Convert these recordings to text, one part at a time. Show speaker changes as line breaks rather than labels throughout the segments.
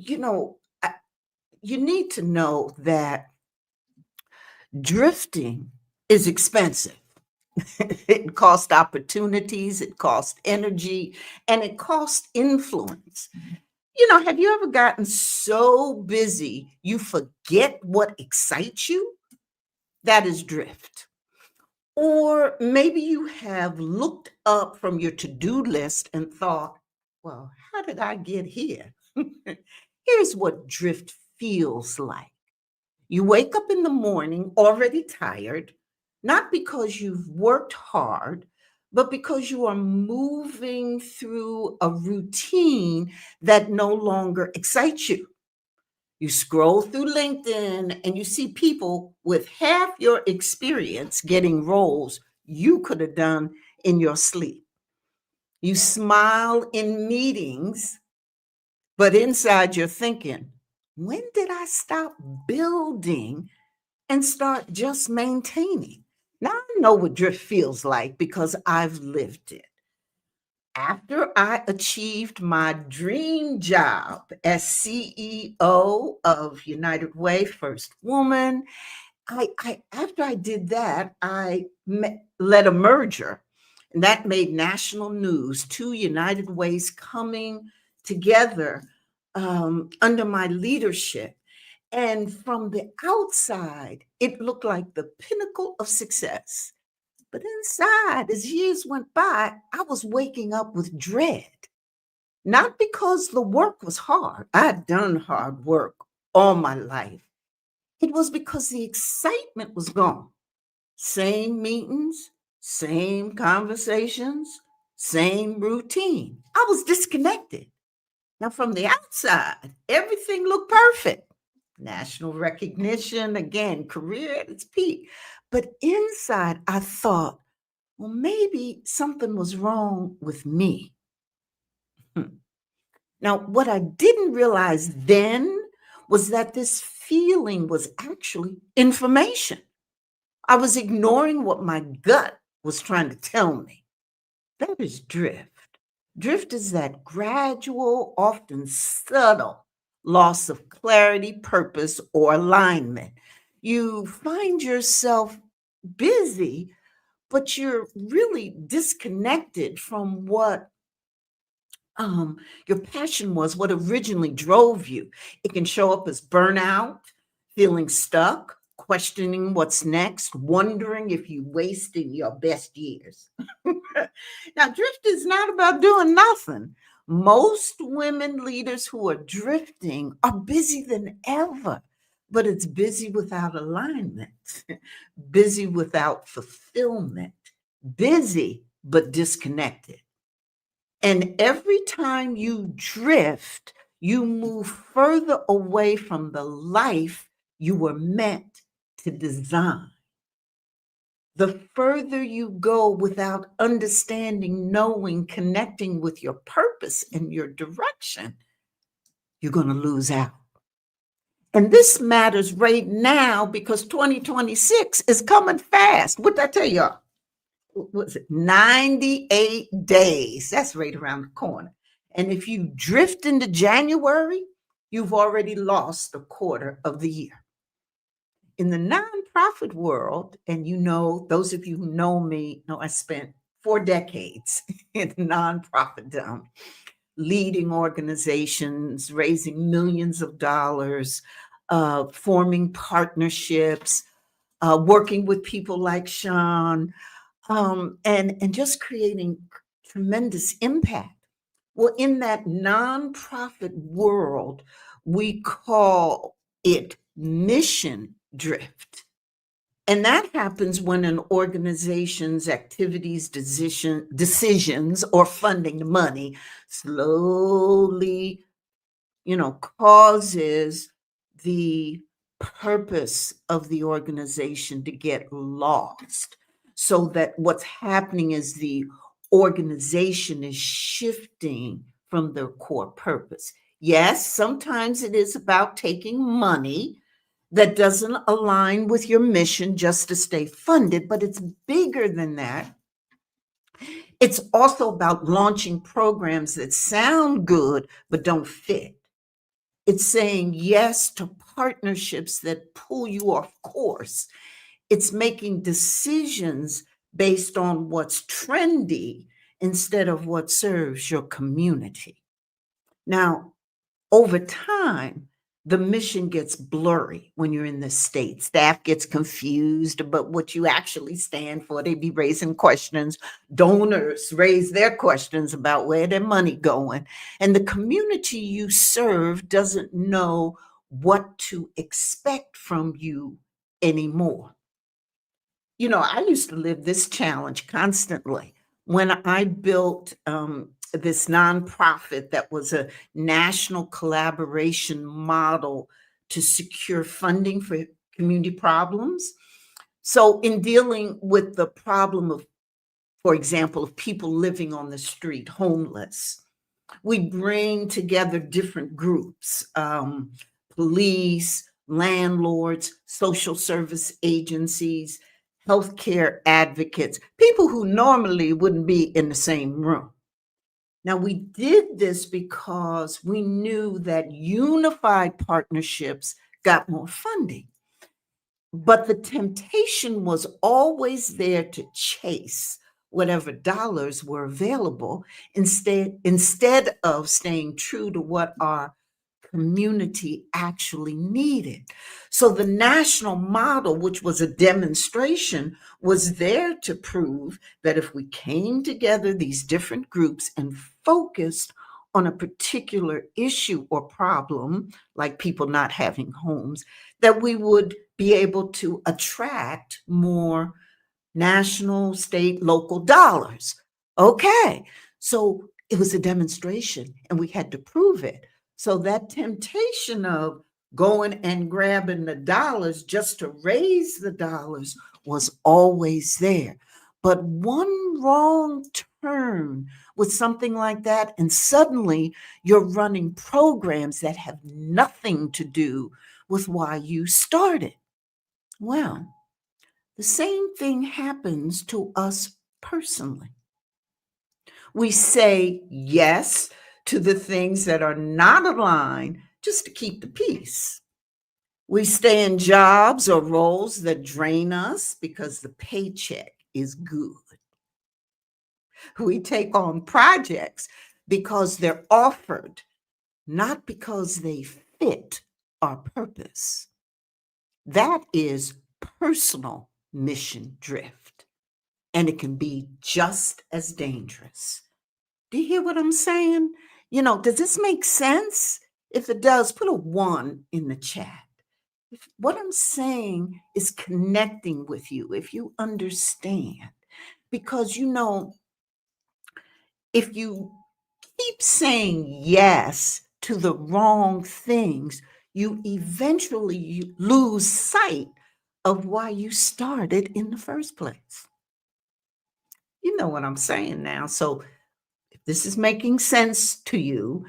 you know, I, you need to know that drifting is expensive. It costs opportunities, it costs energy, and it costs influence. Have you ever gotten so busy you forget what excites you? That is drift. Or maybe you have looked up from your to do list and thought, well, how did I get here? Here's what drift feels like. You wake up in the morning already tired, not because you've worked hard, but because you are moving through a routine that no longer excites you. You scroll through LinkedIn and you see people with half your experience getting roles you could have done in your sleep. You smile in meetings, but inside you're thinking, when did I stop building and start just maintaining? Now I know what drift feels like because I've lived it. After I achieved my dream job as CEO of United Way, first woman, I after I did that, led a merger, and that made national news. Two United Ways coming together under my leadership, and from the outside, it looked like the pinnacle of success. But inside, as years went by, I was waking up with dread. Not because the work was hard. I'd done hard work all my life. It was because the excitement was gone. Same meetings, same conversations, same routine. I was disconnected. Now, from the outside, everything looked perfect. National recognition, again, career at its peak. But inside, I thought, well, maybe something was wrong with me. Hmm. Now, what I didn't realize then was that this feeling was actually information. I was ignoring what my gut was trying to tell me. That is drift. Drift is that gradual, often subtle loss of clarity, purpose, or alignment. You find yourself busy, but you're really disconnected from what your passion was, what originally drove you. It can show up as burnout, feeling stuck, questioning what's next, wondering if you wasted your best years. Now, drift is not about doing nothing. Most women leaders who are drifting are busy than ever, but it's busy without alignment, busy without fulfillment, busy but disconnected. And every time you drift, you move further away from the life you were meant to design. The further you go without understanding, knowing, connecting with your purpose and your direction, you're going to lose out. And this matters right now because 2026 is coming fast. What did I tell y'all? What was it? 98 days. That's right around the corner. And if you drift into January, you've already lost a quarter of the year. In the nonprofit world, and those of you who know me know I spent 4 decades in nonprofitdom, leading organizations, raising millions of dollars, forming partnerships, working with people like Sean, and just creating tremendous impact. Well, in that nonprofit world, we call it mission drift. And that happens when an organization's activities, decisions, or funding money slowly, causes the purpose of the organization to get lost. So that what's happening is the organization is shifting from their core purpose. Yes, sometimes it is about taking money that doesn't align with your mission just to stay funded, but it's bigger than that. It's also about launching programs that sound good but don't fit. It's saying yes to partnerships that pull you off course. It's making decisions based on what's trendy instead of what serves your community. Now, over time, the mission gets blurry when you're in the state. Staff gets confused about what you actually stand for. They be raising questions. Donors raise their questions about where their money going. And the community you serve doesn't know what to expect from you anymore. I used to live this challenge constantly when I built this nonprofit that was a national collaboration model to secure funding for community problems. So, in dealing with the problem of, for example, of people living on the street, homeless, we bring together different groups, police, landlords, social service agencies, healthcare advocates, people who normally wouldn't be in the same room. Now, we did this because we knew that unified partnerships got more funding. But the temptation was always there to chase whatever dollars were available instead of staying true to what our community actually needed. So the national model, which was a demonstration, was there to prove that if we came together, these different groups, and focused on a particular issue or problem, like people not having homes, that we would be able to attract more national, state, local dollars. Okay. So it was a demonstration and we had to prove it. So that temptation of going and grabbing the dollars just to raise the dollars was always there. But one wrong turn with something like that, and suddenly you're running programs that have nothing to do with why you started. Well, the same thing happens to us personally. We say yes to the things that are not aligned just to keep the peace. We stay in jobs or roles that drain us because the paycheck is good. We take on projects because they're offered, not because they fit our purpose. That is personal mission drift, and it can be just as dangerous. Do you hear what I'm saying? Does this make sense? If it does, put a one in the chat. If what I'm saying is connecting with you, if you understand, because if you keep saying yes to the wrong things, you eventually lose sight of why you started in the first place. You know what I'm saying now. So if this is making sense to you,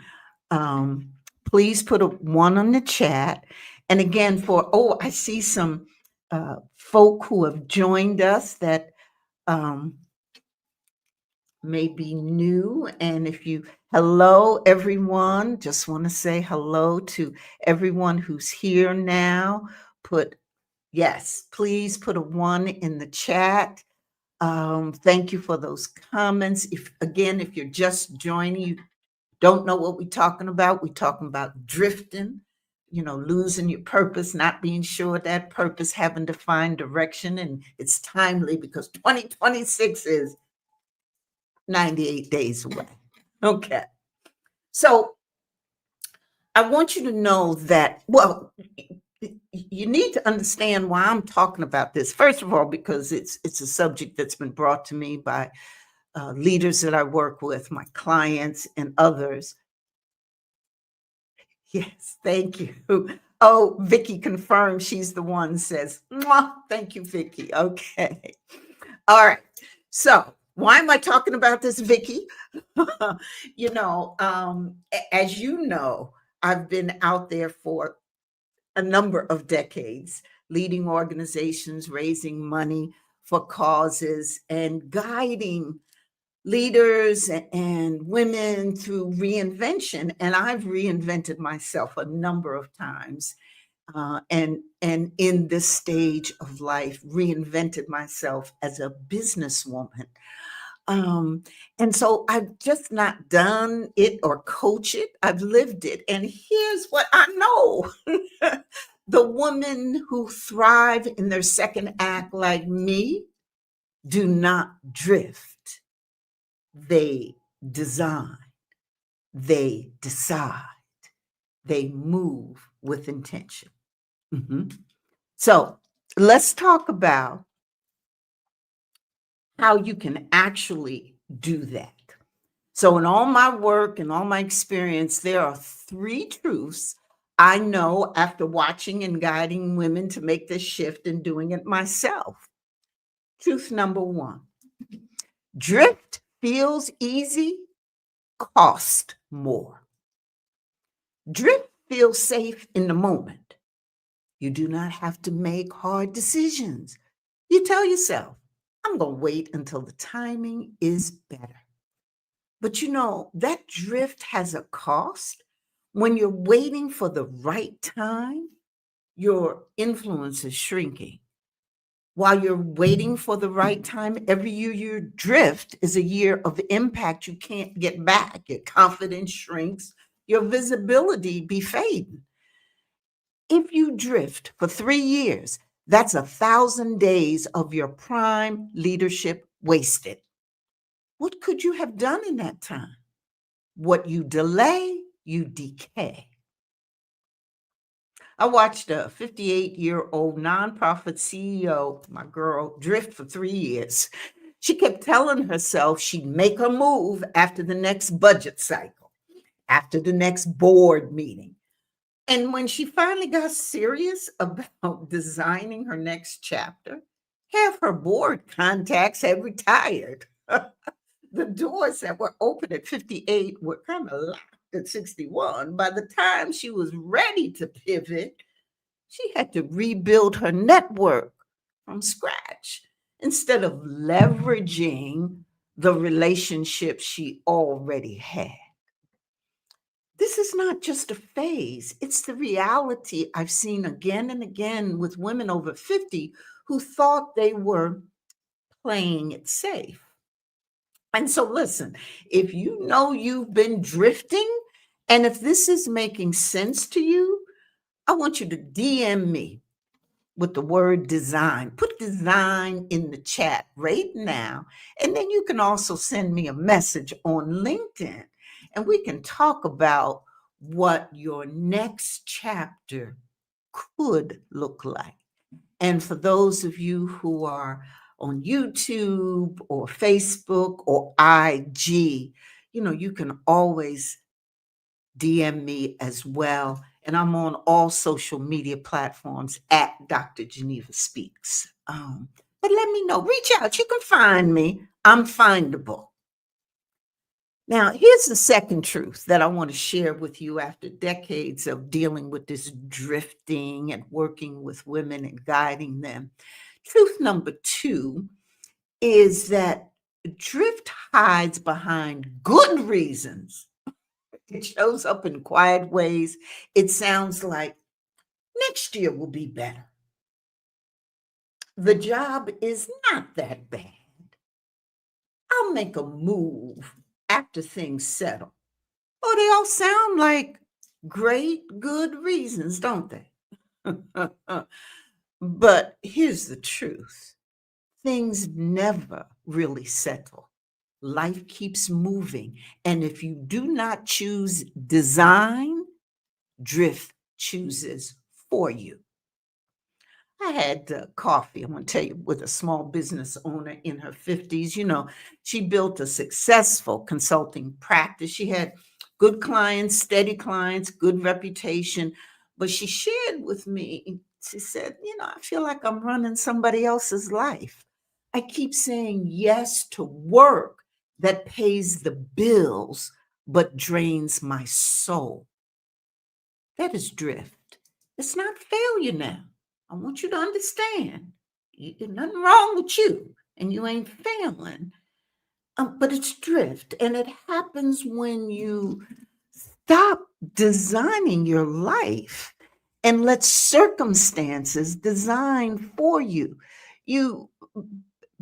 um, please put a one on the chat. And again, I see some folk who have joined us that um, may be new. And hello, everyone. Just want to say hello to everyone who's here now. Yes, please put a one in the chat. Thank you for those comments. If you're just joining, you don't know what we're talking about. We're talking about drifting, losing your purpose, not being sure that purpose, having to find direction. And it's timely because 2026 is 98 days away. Okay. So I want you to know that, well, you need to understand why I'm talking about this. First of all, because it's a subject that's been brought to me by leaders that I work with, my clients, and others. Yes, thank you. Oh, Vicky confirmed she's the one says, "Mwah." Thank you, Vicky. Okay. All right. So why am I talking about this, Vicky? As you know, I've been out there for a number of decades, leading organizations, raising money for causes, and guiding leaders and women through reinvention. And I've reinvented myself a number of times. And in this stage of life, reinvented myself as a businesswoman. Um, and so I've just not done it or coach it. I've lived it. And here's what I know. The women who thrive in their second act, like me, do not drift. They design, they decide, they move with intention. Mhm. So let's talk about how you can actually do that. So, in all my work and all my experience, there are three truths I know after watching and guiding women to make this shift and doing it myself. Truth number one: drift feels easy, cost more. Drift feels safe in the moment. You do not have to make hard decisions. You tell yourself, I'm going to wait until the timing is better. But that drift has a cost. When you're waiting for the right time, your influence is shrinking. While you're waiting for the right time, every year you drift is a year of impact you can't get back. Your confidence shrinks, your visibility be fading. If you drift for 3 years, that's 1,000 days of your prime leadership wasted. What could you have done in that time? What you delay, you decay. I watched a 58-year-old nonprofit CEO, my girl, drift for 3 years. She kept telling herself she'd make a move after the next budget cycle, after the next board meeting. And when she finally got serious about designing her next chapter, half her board contacts had retired. The doors that were open at 58 were kind of locked at 61. By the time she was ready to pivot, she had to rebuild her network from scratch instead of leveraging the relationship she already had. This is not just a phase, it's the reality I've seen again and again with women over 50 who thought they were playing it safe. And so, listen, if you know you've been drifting, and if this is making sense to you, I want you to DM me with the word design. Put design in the chat right now. And then you can also send me a message on LinkedIn and we can talk about what your next chapter could look like. And for those of you who are on YouTube or Facebook or IG, you can always DM me as well. And I'm on all social media platforms at Dr. Geneva Speaks. But let me know. Reach out. You can find me. I'm findable. Now, here's the second truth that I want to share with you after decades of dealing with this drifting and working with women and guiding them. Truth number two is that drift hides behind good reasons. It shows up in quiet ways. It sounds like next year will be better. The job is not that bad. I'll make a move after things settle. Oh, they all sound like great, good reasons, don't they? But here's the truth: things never really settle. Life keeps moving. And if you do not choose design, drift chooses for you. I had coffee, I'm going to tell you, with a small business owner in her 50s. She built a successful consulting practice. She had good clients, steady clients, good reputation. But she shared with me, she said, I feel like I'm running somebody else's life. I keep saying yes to work that pays the bills, but drains my soul. That is drift. It's not failure now. I want you to understand. Nothing wrong with you, and you ain't failing. but it's drift, and it happens when you stop designing your life and let circumstances design for you. You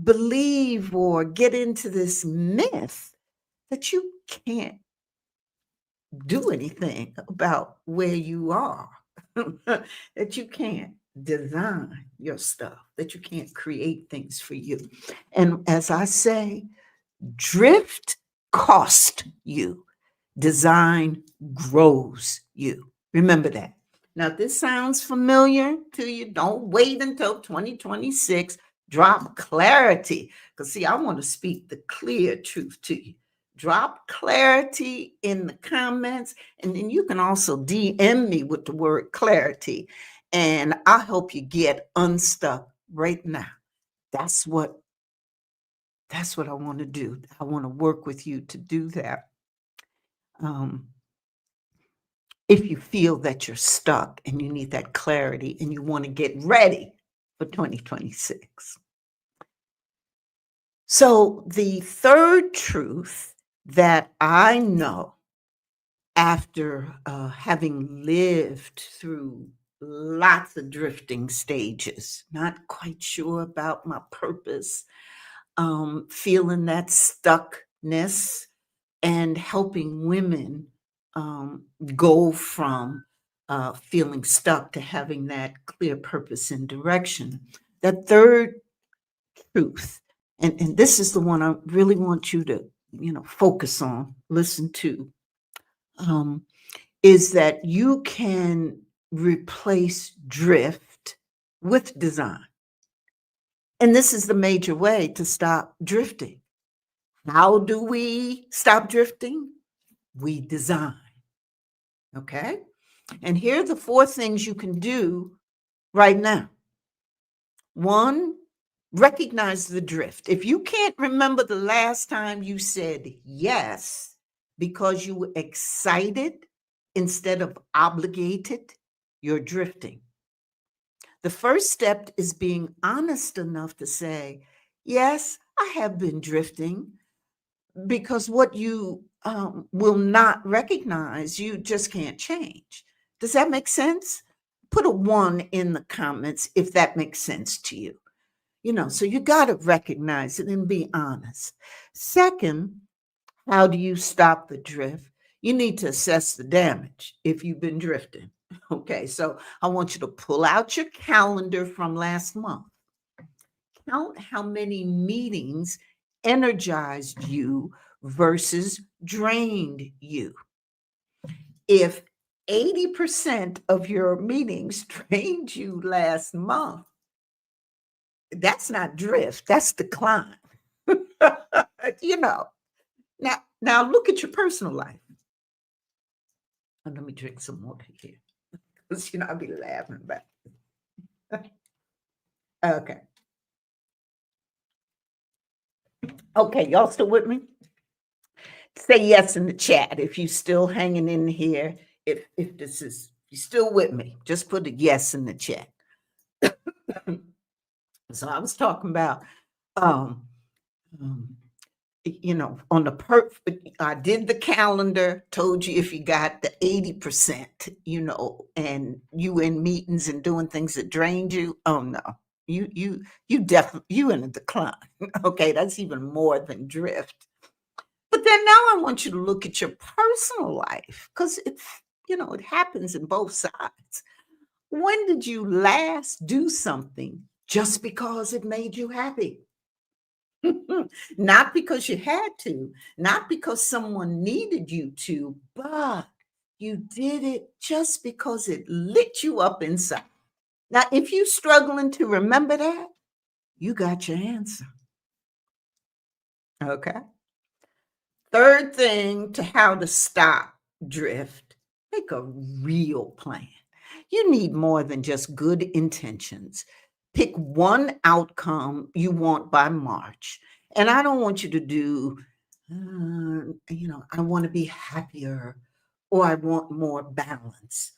believe or get into this myth that you can't do anything about where you are, that you can't design your stuff, that you can't create things for you. And as I say, drift cost you, design grows you. Remember that. Now, if this sounds familiar to you, don't wait until 2026. Drop clarity. Because, see, I want to speak the clear truth to you. Drop clarity in the comments. And then you can also DM me with the word clarity. And I'll help you get unstuck right now. That's what I want to do. I want to work with you to do that. Um, if you feel that you're stuck and you need that clarity and you want to get ready for 2026. So, the third truth that I know after having lived through lots of drifting stages, not quite sure about my purpose, feeling that stuckness, and helping women go from feeling stuck to having that clear purpose and direction. That third truth, and this is the one I really want you to, focus on, listen to, um, is that you can replace drift with design. And this is the major way to stop drifting. How do we stop drifting? We design. Okay. And here are the four things you can do right now. One, recognize the drift. If you can't remember the last time you said yes because you were excited instead of obligated, you're drifting. The first step is being honest enough to say, yes, I have been drifting, because what you will not recognize, you just can't change. Does that make sense? Put a one in the comments if that makes sense to you. So you got to recognize it and be honest. Second, how do you stop the drift? You need to assess the damage if you've been drifting. Okay, so I want you to pull out your calendar from last month. Count how many meetings energized you versus drained you. If 80% of your meetings drained you last month, that's not drift, that's decline. you know. Now look at your personal life. And let me drink some water here. Because I'll be laughing about it. Okay. Okay, y'all still with me? Say yes in the chat if you still hanging in here. If this is you still with me, just put a yes in the chat. So I was talking about um, um on the I did the calendar, told you if you got the 80%, and you in meetings and doing things that drained you, oh no. You definitely you in a decline. Okay, that's even more than drift. But then now I want you to look at your personal life, because it happens in both sides. When did you last do something just because it made you happy? Not because you had to, not because someone needed you to, but you did it just because it lit you up inside. Now, if you're struggling to remember that, you got your answer. Okay. Third thing to how to stop drift, make a real plan. You need more than just good intentions. Pick one outcome you want by March. And I don't want you to do, I want to be happier or I want more balance.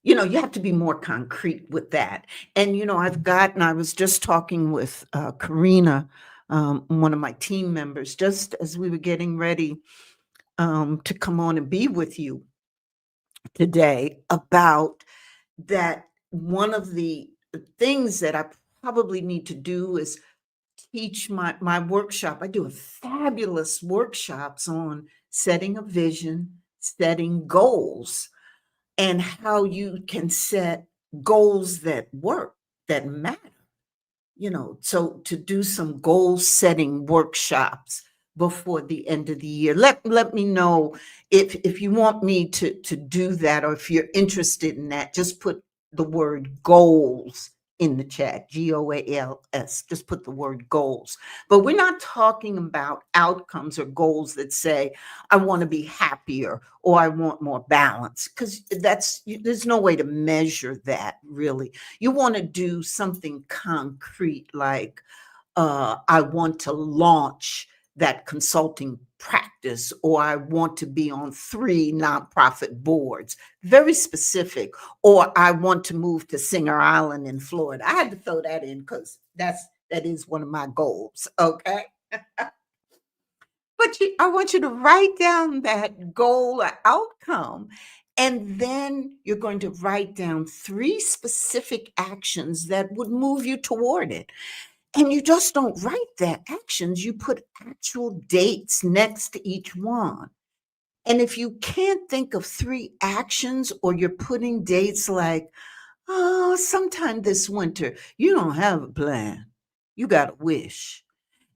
You have to be more concrete with that. And, I was just talking with Karina one of my team members, just as we were getting ready to come on and be with you today, about that. One of the things that I probably need to do is teach my workshop. I do a fabulous workshops on setting a vision, setting goals, and how you can set goals that work, that matter. So to do some goal setting workshops before the end of the year. Let me know if you want me to do that, or if you're interested in that. Just put the word goals in the chat, GOALS. Just put the word goals. But we're not talking about outcomes or goals that say, I want to be happier or I want more balance, because there's no way to measure that really. You want to do something concrete, like I want to launch that consulting practice, or I want to be on 3 nonprofit boards. Very specific. Or I want to move to Singer Island in Florida. I had to throw that in because that is one of my goals. Okay. But I want you to write down that goal or outcome. And then you're going to write down 3 specific actions that would move you toward it. And you just don't write their actions, you put actual dates next to each one. And if you can't think of 3 actions, or you're putting dates like, oh, sometime this winter, you don't have a plan. You got a wish.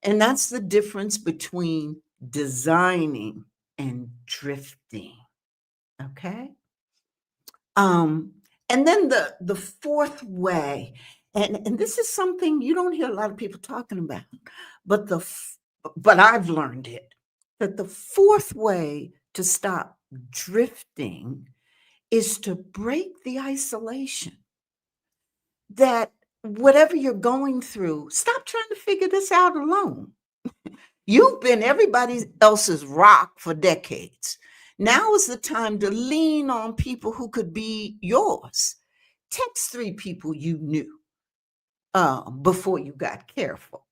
And that's the difference between designing and drifting. Okay. Um, and then the fourth way, and this is something you don't hear a lot of people talking about, but but I've learned it, that the fourth way to stop drifting is to break the isolation. That whatever you're going through, stop trying to figure this out alone. You've been everybody else's rock for decades. Now is the time to lean on people who could be yours. Text 3 people you knew before you got careful.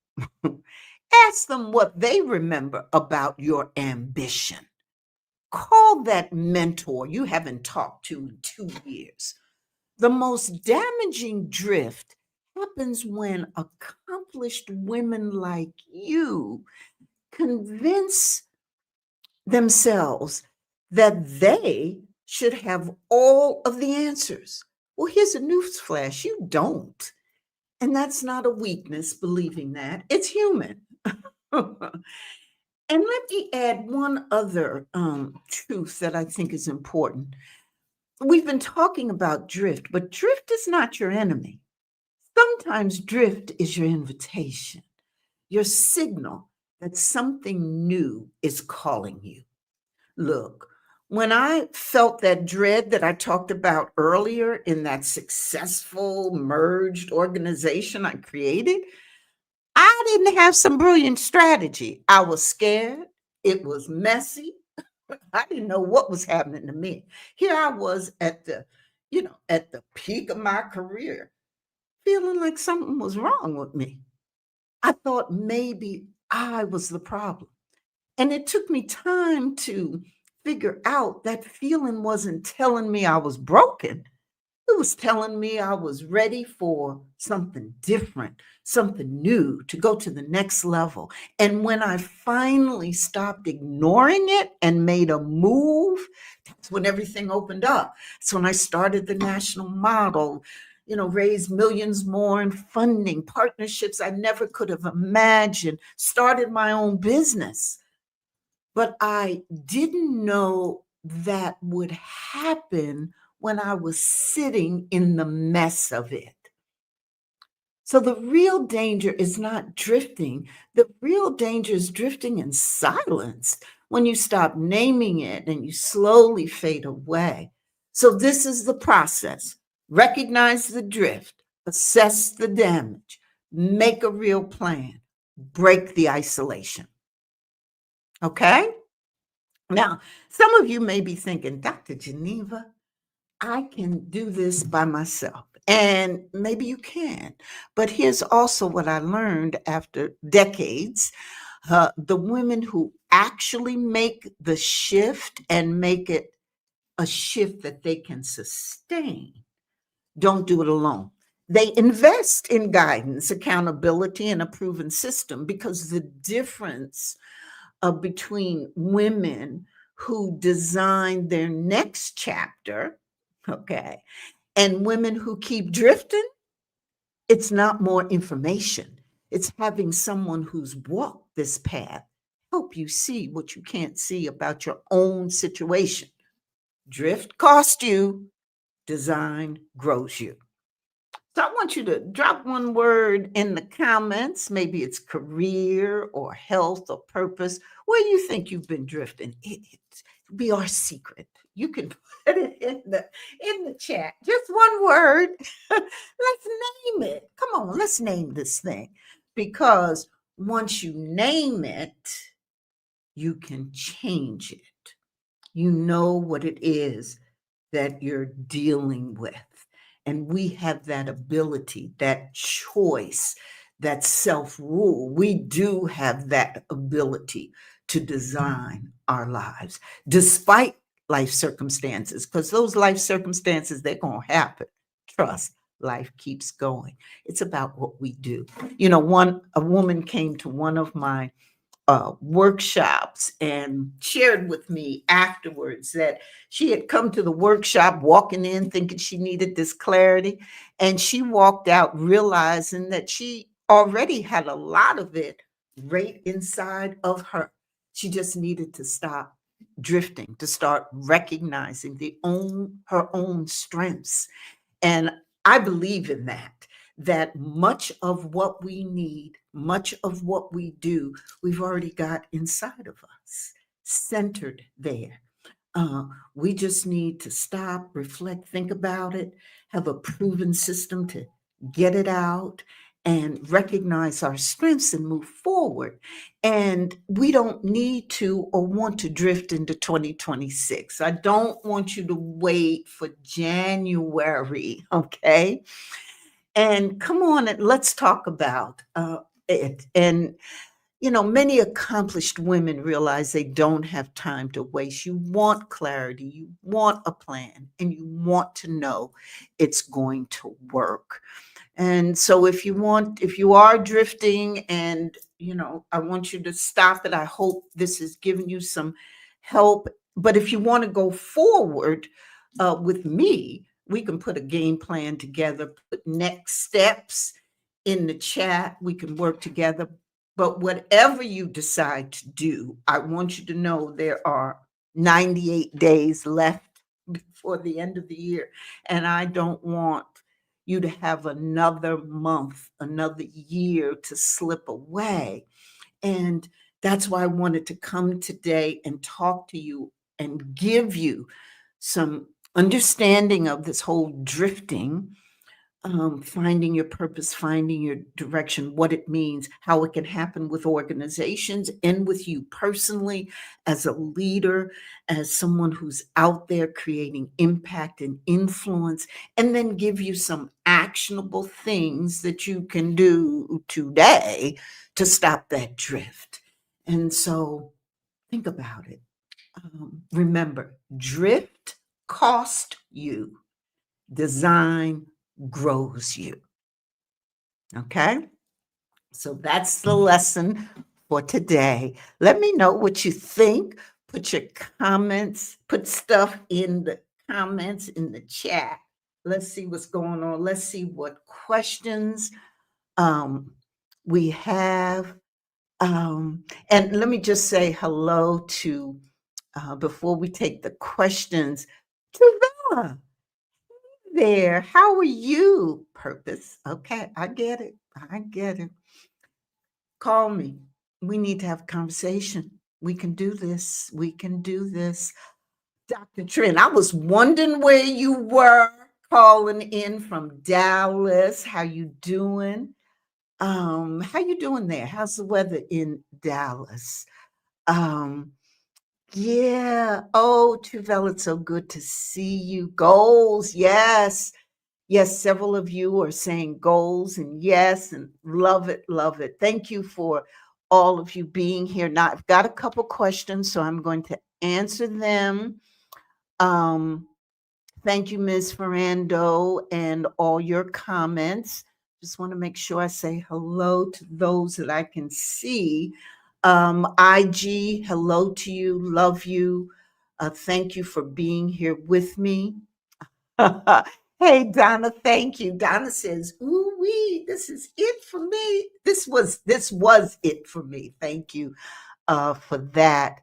Ask them what they remember about your ambition. Call that mentor you haven't talked to in 2 years. The most damaging drift happens when accomplished women like you convince themselves that they should have all of the answers. Well, here's a newsflash: you don't. And that's not a weakness, believing that. It's human. And let me add one other truth that I think is important. We've been talking about drift, but drift is not your enemy. Sometimes drift is your invitation, your signal that something new is calling you. Look, when I felt that dread that I talked about earlier in that successful merged organization I created, I didn't have some brilliant strategy. I was scared. It was messy. I didn't know what was happening to me. Here I was at the peak of my career, feeling like something was wrong with me. I thought maybe I was the problem. And it took me time to figure out that feeling wasn't telling me I was broken. It was telling me I was ready for something different, something new, to go to the next level. And when I finally stopped ignoring it and made a move, that's when everything opened up. So when I started the national model, raised millions more in funding, partnerships I never could have imagined, started my own business. But I didn't know that would happen when I was sitting in the mess of it. So the real danger is not drifting. The real danger is drifting in silence, when you stop naming it and you slowly fade away. So this is the process. Recognize the drift, assess the damage, make a real plan, break the isolation. Okay? Now, some of you may be thinking, Dr. Geneva, I can do this by myself. And maybe you can. But here's also what I learned after decades. The women who actually make the shift and make it a shift that they can sustain don't do it alone. They invest in guidance, accountability, and a proven system, because the difference between women who design their next chapter, okay, and women who keep drifting, it's not more information. It's having someone who's walked this path help you see what you can't see about your own situation. Drift costs you, design grows you. So I want you to drop one word in the comments. Maybe it's career or health or purpose. Where you think you've been drifting? It'll be our secret. You can put it in the chat. Just one word. Let's name it. Come on, let's name this thing. Because once you name it, you can change it. You know what it is that you're dealing with. And we have that ability, that choice, that self rule. We do have that ability to design our lives despite life circumstances, because those life circumstances, they're going to happen. Trust. Life keeps going. It's about what we do. A woman came to one of my workshops and shared with me afterwards that she had come to the workshop walking in thinking she needed this clarity. And she walked out realizing that she already had a lot of it right inside of her. She just needed to stop drifting, to start recognizing her own strengths. And I believe in that, that much of what we need, much of what we do, we've already got inside of us, centered there. Uh, we just need to stop, reflect, think about it, have a proven system to get it out and recognize our strengths and move forward. And we don't need to or want to drift into 2026. I don't want you to wait for January, okay? And come on, and let's talk about it. And many accomplished women realize they don't have time to waste. You want clarity, you want a plan, and you want to know it's going to work. And so if you are drifting, and I want you to stop it. I hope this has given you some help. But if you want to go forward with me, we can put a game plan together, put next steps in the chat. We can work together. But whatever you decide to do, I want you to know there are 98 days left before the end of the year. And I don't want you to have another month, another year to slip away. And that's why I wanted to come today and talk to you and give you some understanding of this whole drifting, finding your purpose, finding your direction, what it means, how it can happen with organizations and with you personally as a leader, as someone who's out there creating impact and influence, and then give you some actionable things that you can do today to stop that drift. And so think about it. Remember, drift cost you, design grows you. Okay. So that's the lesson for today. Let me know what you think. Put your comments, put stuff in the comments in the chat. Let's see what's going on. Let's see what questions um, we have. And let me just say hello to, before we take the questions, to Bella there. How are you? Purpose. Okay, I get it. I get it. Call me. We need to have a conversation. We can do this. We can do this. Dr. Trent, I was wondering where you were, calling in from Dallas. How you doing? How you doing there? How's the weather in Dallas? Um, Yeah. Oh, Travell, it's so good to see you. Goals. Yes. Yes. Several of you are saying goals and yes, and love it. Love it. Thank you for all of you being here. Now, I've got a couple questions, so I'm going to answer them. Um, Thank you, Ms. Ferrando, and all your comments. Just want to make sure I say hello to those that I can see. IG, hello to you, love you. Thank you for being here with me. Hey, Donna, thank you. Donna says, "Ooh wee, this is it for me. This was it for me." Thank you for that.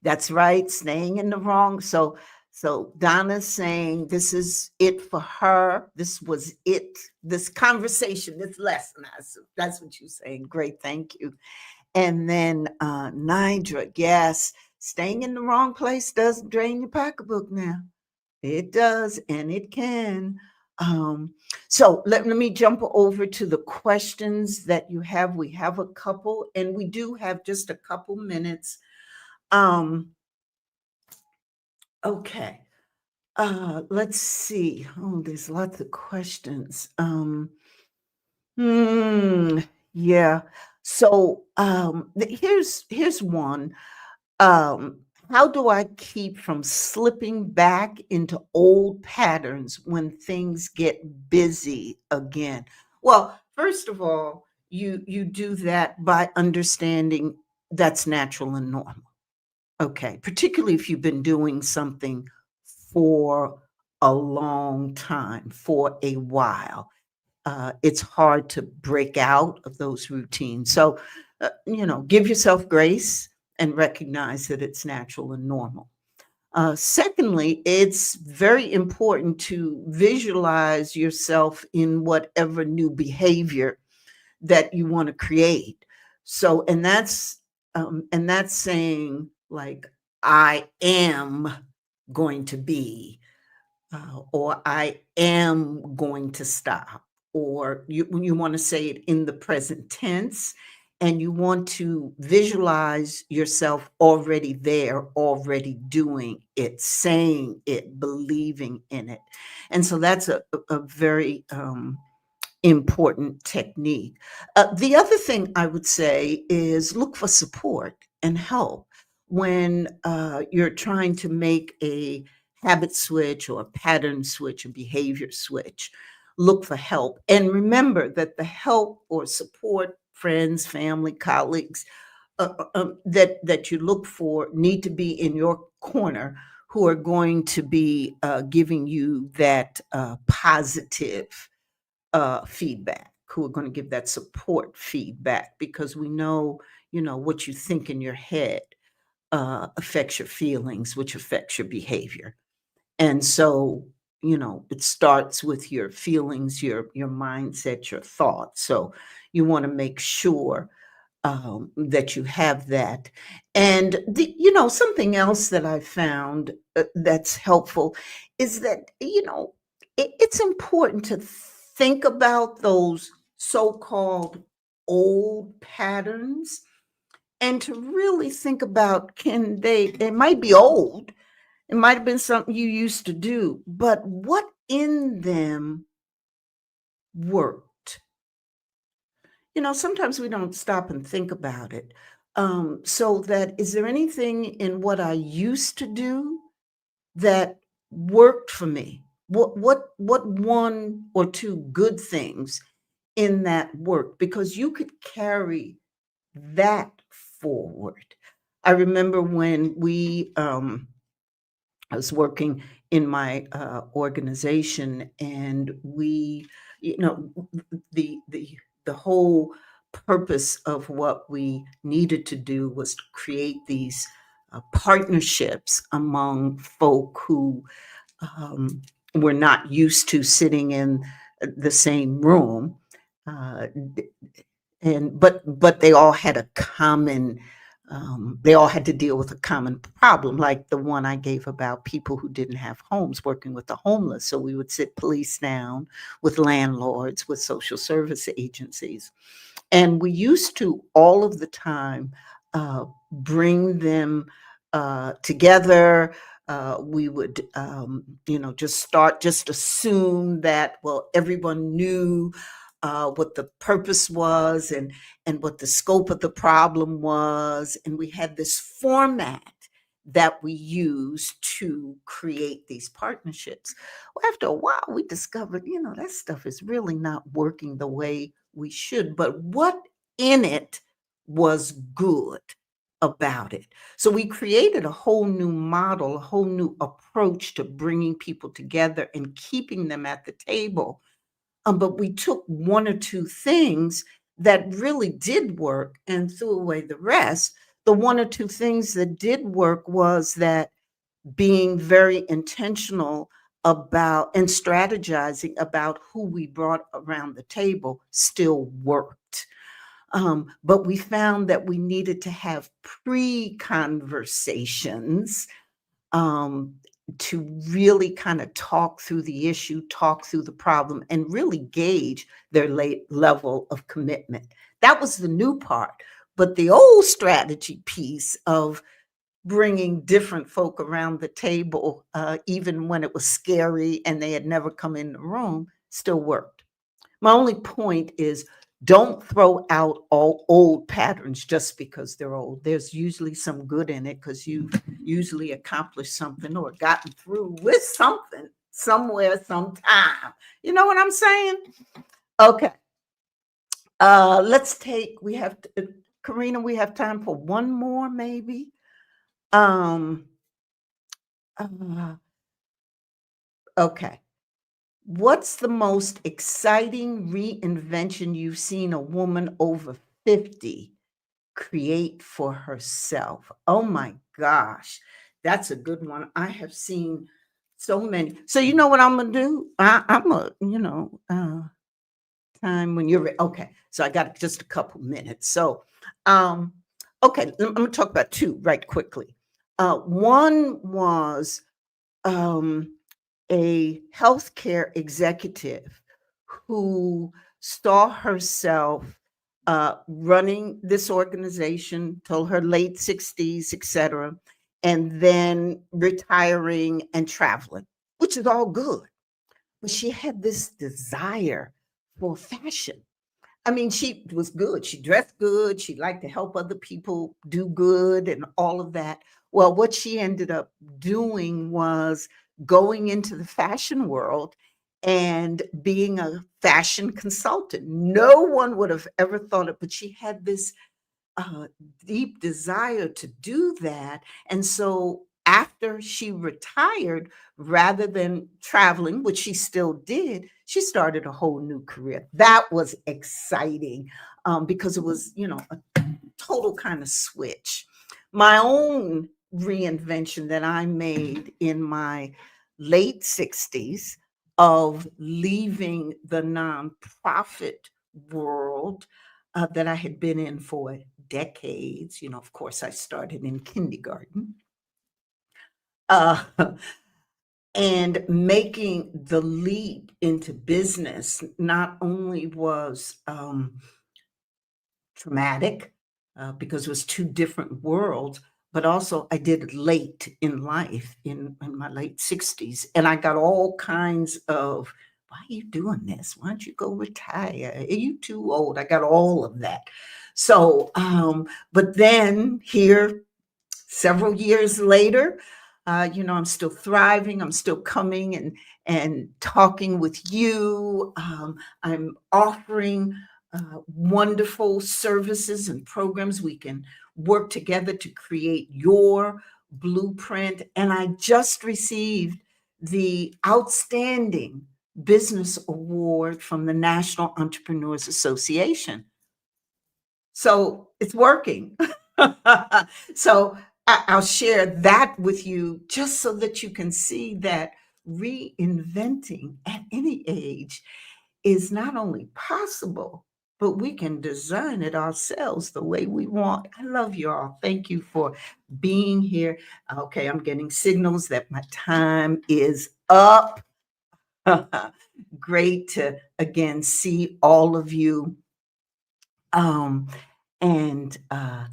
That's right, staying in the wrong. So Donna's saying this is it for her. This was it. This conversation, this lesson. That's what you're saying. Great, thank you. And then Nidra, yes, staying in the wrong place does drain your pocketbook now. It does, and it can. Um, so let me jump over to the questions that you have. We have a couple, and we do have just a couple minutes. Um, Okay. Let's see. Oh, there's lots of questions. Hmm, yeah. So, here's one. Um, how do I keep from slipping back into old patterns when things get busy again? Well, first of all, you do that by understanding that's natural and normal. Okay, particularly if you've been doing something for a long time, for a while. It's hard to break out of those routines. So, give yourself grace and recognize that it's natural and normal. Secondly, it's very important to visualize yourself in whatever new behavior that you want to create. So, and that's saying like, I am going to be, or I am going to stop, or you want to say it in the present tense, and you want to visualize yourself already there, already doing it, saying it, believing in it. And so that's a very important technique. The other thing I would say is look for support and help when you're trying to make a habit switch or a pattern switch, a behavior switch. Look for help. And remember that the help or support, friends, family, colleagues, that you look for need to be in your corner, who are going to be giving you that positive feedback, who are going to give that support feedback, because we know, what you think in your head affects your feelings, which affects your behavior. And so, it starts with your feelings, your mindset, your thoughts. So you want to make sure that you have that. And something else that I found that's helpful is that it's important to think about those so-called old patterns, and to really think about, can they might be old, it might have been something you used to do, but what in them worked? Sometimes we don't stop and think about it. So that, is there anything in what I used to do that worked for me? What one or two good things in that work? Because you could carry that forward. I remember when I was working in my organization, and we, you know, the whole purpose of what we needed to do was to create these partnerships among folk who um, were not used to sitting in the same room, uh, and but they all had a common, they all had to deal with a common problem, like the one I gave about people who didn't have homes, working with the homeless. So we would sit police down with landlords, with social service agencies, and we used to all of the time bring them together. We would, just start, just assume that, well, everyone knew what the purpose was and what the scope of the problem was. And we had this format that we used to create these partnerships. Well, after a while, we discovered, that stuff is really not working the way we should. But what in it was good about it? So we created a whole new model, a whole new approach to bringing people together and keeping them at the table. But we took one or two things that really did work and threw away the rest. The one or two things that did work was that being very intentional about and strategizing about who we brought around the table still worked. But we found that we needed to have pre conversations um, to really kind of talk through the issue, talk through the problem, and really gauge their level of commitment. That was the new part. But the old strategy piece of bringing different folk around the table, even when it was scary and they had never come in the room, still worked. My only point is don't throw out all old patterns just because they're old. There's usually some good in it because you've usually accomplished something or gotten through with something somewhere, sometime. You know what I'm saying? Okay. Let's take, we have, Karina, we have time for one more maybe. Um, uh, okay. What's the most exciting reinvention you've seen a woman over 50 create for herself? Oh my gosh, that's a good one. I have seen so many. So you know what I'm gonna do? I'm a, time when you're ready. Okay, so I got just a couple minutes. So, okay, I'm gonna talk about two right quickly. One was um, a healthcare executive who saw herself running this organization till her late 60s, etc., and then retiring and traveling, which is all good. But she had this desire for fashion. I mean, she was good. She dressed good. She liked to help other people do good and all of that. Well, what she ended up doing was going into the fashion world and being a fashion consultant. No one would have ever thought it, but she had this uh, deep desire to do that. And so after she retired, rather than traveling, which she still did, she started a whole new career. That was exciting because it was, a total kind of switch. My own reinvention that I made in my late 60s of leaving the nonprofit world that I had been in for decades. Of course, I started in kindergarten. Uh, and making the leap into business not only was traumatic because it was two different worlds, but also I did it late in life in my late 60s. And I got all kinds of, why are you doing this? Why don't you go retire? Are you too old? I got all of that. So, but then here several years later, I'm still thriving. I'm still coming and talking with you. I'm offering wonderful services and programs. We can work together to create your blueprint. And I just received the Outstanding Business Award from the National Entrepreneurs Association. So it's working. So I'll share that with you just so that you can see that reinventing at any age is not only possible, but we can design it ourselves the way we want. I love you all. Thank you for being here. Okay, I'm getting signals that my time is up. Great to again see all of you. Um, And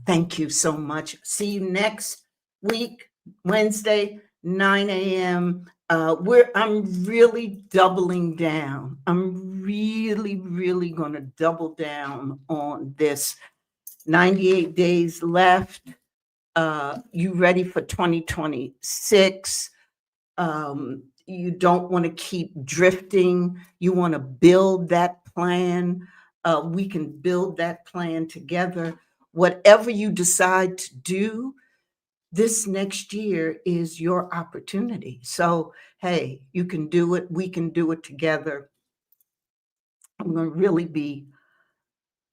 thank you so much. See you next week, Wednesday, 9 a.m. I'm really doubling down. I'm really going to double down on this. 98 days left. You ready for 2026? You don't want to keep drifting. You want to build that plan. We can build that plan together. Whatever you decide to do this next year is your opportunity. So, hey, you can do it. We can do it together. I'm going to really be,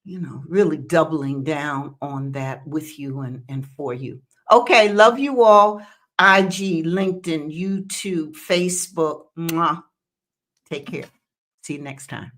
really doubling down on that with you and for you. Okay, love you all. IG, LinkedIn, YouTube, Facebook. Mwah. Take care. See you next time.